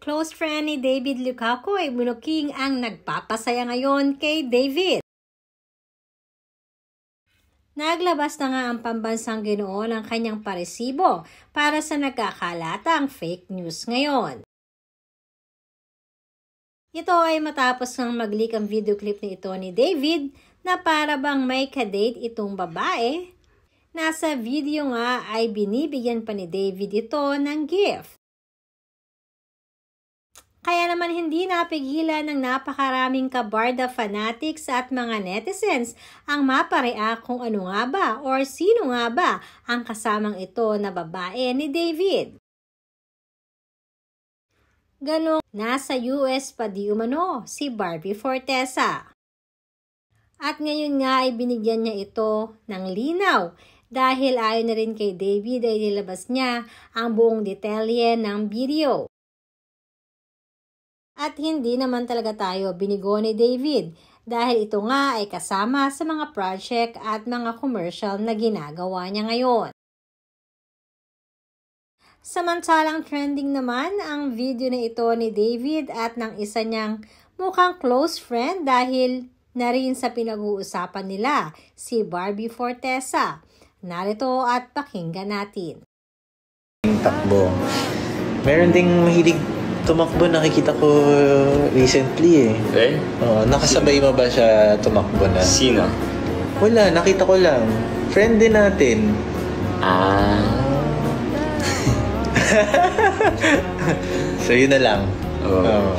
Close friend ni David Lucacoy, Munoking ang nagpapasaya ngayon kay David. Naglabas na nga ang pambansang Ginoo ng kanyang paresibo para sa nagkakalatang fake news ngayon. Ito ay matapos ng mag-leak ang video clip na ito ni David na para bang may kadate itong babae. Nasa video nga ay binibigyan pa ni David ito ng gift. Kaya naman hindi napigilan ng napakaraming kabarda fanatics at mga netizens ang mapareact kung ano nga ba or sino nga ba ang kasamang ito na babae ni David. Ganong nasa US pa di umano si Barbie Forteza. At ngayon nga ay binigyan niya ito ng linaw dahil ayon na rin kay David ay nilabas niya ang buong detalye ng video. At hindi naman talaga tayo binigo ni David dahil ito nga ay kasama sa mga project at mga commercial na ginagawa niya ngayon. Samantalang trending naman ang video na ito ni David at ng isa niyang mukhang close friend dahil na rin sa pinag-uusapan nila, si Barbie Forteza. Narito at pakinggan natin. Takbo. Meron ding mahilig tumakbo, nakikita ko recently eh. Eh? Nakasabay mo ba siya tumakbo na? Sino? Wala, nakita ko lang. Friend din natin. So yun na lang. Oh.